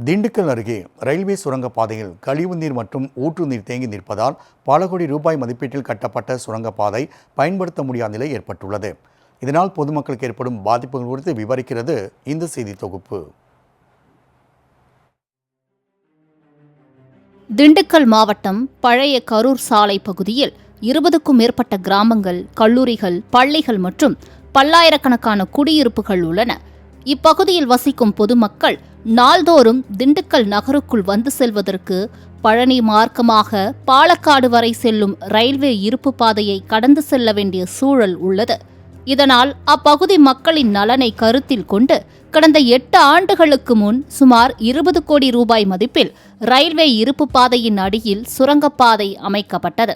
திண்டுக்கல் அருகே ரயில்வே சுரங்கப்பாதையில் கழிவுநீர் மற்றும் ஊற்றுநீர் தேங்கி நிற்பதால் பல கோடி ரூபாய் மதிப்பீட்டில் கட்டப்பட்ட சுரங்கப்பாதை பயன்படுத்த முடியாத நிலை ஏற்பட்டுள்ளது. இதனால் பொதுமக்களுக்கு ஏற்படும் பாதிப்புகள் குறித்து விவரிக்கிறது இந்த செய்தி தொகுப்பு. திண்டுக்கல் மாவட்டம் பழைய கரூர் சாலை பகுதியில் 20க்கும் மேற்பட்ட கிராமங்கள், கல்லூரிகள், பள்ளிகள் மற்றும் பல்லாயிரக்கணக்கான குடியிருப்புகள் உள்ளன. இப்பகுதியில் வசிக்கும் பொதுமக்கள் நாள்தோறும் திண்டுக்கல் நகருக்குள் வந்து செல்வதற்கு பழனி மார்க்கமாக பாலக்காடு வரை செல்லும் ரயில்வே இருப்பு பாதையை கடந்து செல்ல வேண்டிய சூழல் உள்ளது. இதனால் அப்பகுதி மக்களின் நலனை கருத்தில் கொண்டு கடந்த 8 ஆண்டுகளுக்கு முன் சுமார் 20 கோடி ரூபாய் மதிப்பில் ரயில்வே இருப்பு பாதையின் அடியில் சுரங்கப்பாதை அமைக்கப்பட்டது.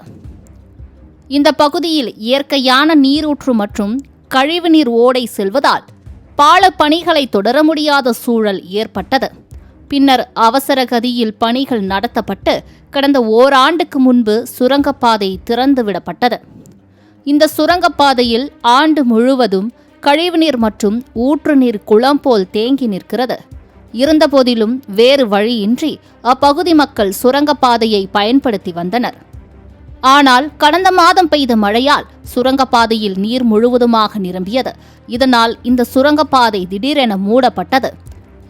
இந்த பகுதியில் இயற்கையான நீரூற்று மற்றும் கழிவுநீர் ஓடை செல்வதால் பால பணிகளை தொடர முடியாத சூழல் ஏற்பட்டது. பின்னர் அவசர கதியில் பணிகள் நடத்தப்பட்டு கடந்த ஓராண்டுக்கு முன்பு சுரங்கப்பாதை திறந்துவிடப்பட்டது. இந்த சுரங்கப்பாதையில் ஆண்டு முழுவதும் கழிவுநீர் மற்றும் ஊற்றுநீர் குளம் போல் தேங்கி நிற்கிறது. இருந்தபோதிலும் வேறு வழியின்றி அப்பகுதி மக்கள் சுரங்கப்பாதையை பயன்படுத்தி வந்தனர். ஆனால் கடந்த மாதம் பெய்த மழையால் சுரங்கப்பாதையில் நீர் முழுவதுமாக நிரம்பியது. இதனால் இந்த சுரங்கப்பாதை திடீரென மூடப்பட்டது.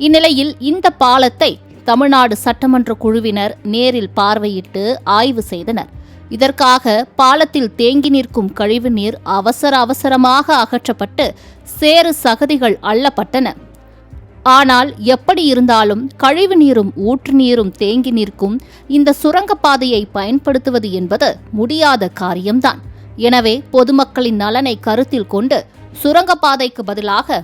இந்நிலையில் இந்த பாலத்தை தமிழ்நாடு சட்டமன்ற குழுவினர் நேரில் பார்வையிட்டு ஆய்வு செய்தனர். இதற்காக பாலத்தில் தேங்கி நிற்கும் கழிவுநீர் அவசரமாக அகற்றப்பட்டு சேறு சகதிகள் அள்ளப்பட்டன. ஆனால் எப்படி இருந்தாலும் கழிவு நீரும் ஊற்று நீரும் தேங்கி நிற்கும் இந்த சுரங்கப்பாதையை பயன்படுத்துவது என்பது முடியாத காரியம்தான். எனவே பொதுமக்களின் நலனை கருத்தில் கொண்டு சுரங்கப்பாதைக்கு பதிலாக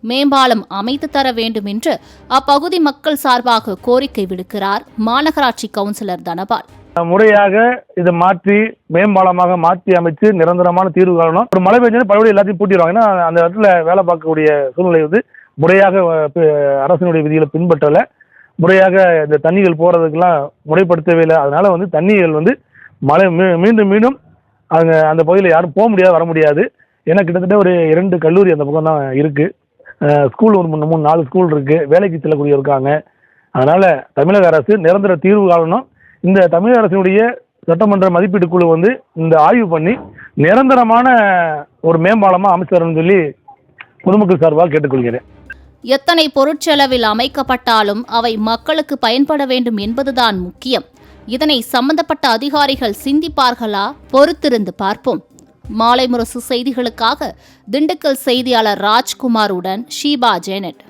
மேம்பாலம் அமைத்து தர வேண்டும் என்று அப்பகுதி மக்கள் சார்பாக கோரிக்கை விடுக்கிறார் மாநகராட்சி கவுன்சிலர் தனபால். முறையாக இதை மாற்றி மேம்பாலமாக மாற்றி அமைச்சு நிரந்தரமான தீர்வு காணணும். ஒரு மழை பெஞ்சு பழைய எல்லாத்தையும் பூட்டிடுவாங்க. ஏன்னா அந்த இடத்துல வேலை பார்க்கக்கூடிய சூழ்நிலை முறையாக அரசினுடைய விதிகளை பின்பற்றலை. முறையாக இந்த தண்ணிகள் போகிறதுக்கெல்லாம் முறைப்படுத்தவே இல்லை. அதனால தண்ணிகள் மழை மீண்டும் அங்கே அந்த பகுதியில் யாரும் போக முடியாது, வர முடியாது. ஏன்னா கிட்டத்தட்ட ஒரு 2 கல்லூரி அந்த பக்கம் தான் இருக்குது. ஸ்கூல் ஒரு 3-4 ஸ்கூல் இருக்குது. வேலைக்கு செல்லக்கூடிய இருக்காங்க. அதனால் தமிழக அரசு நிரந்தர தீர்வு காணணும். இந்த தமிழக அரசினுடைய சட்டமன்ற மதிப்பீட்டு குழு இந்த ஆய்வு பண்ணி நிரந்தரமான ஒரு மேம்பாலமாக அமைச்சு தரணும்னு சொல்லி பொதுமக்கள் சார்பாக கேட்டுக்கொள்கிறேன். எத்தனை பொருட்செலவில் அமைக்கப்பட்டாலும் அவை மக்களுக்கு பயன்பட வேண்டும் என்பதுதான் முக்கியம். இதனை சம்பந்தப்பட்ட அதிகாரிகள் சிந்திப்பார்களா? பொறுத்திருந்து பார்ப்போம். மாலை முரசு செய்திகளுக்காக திண்டுக்கல் செய்தியாளர் ராஜ்குமாருடன் ஷீபா ஜேனட்.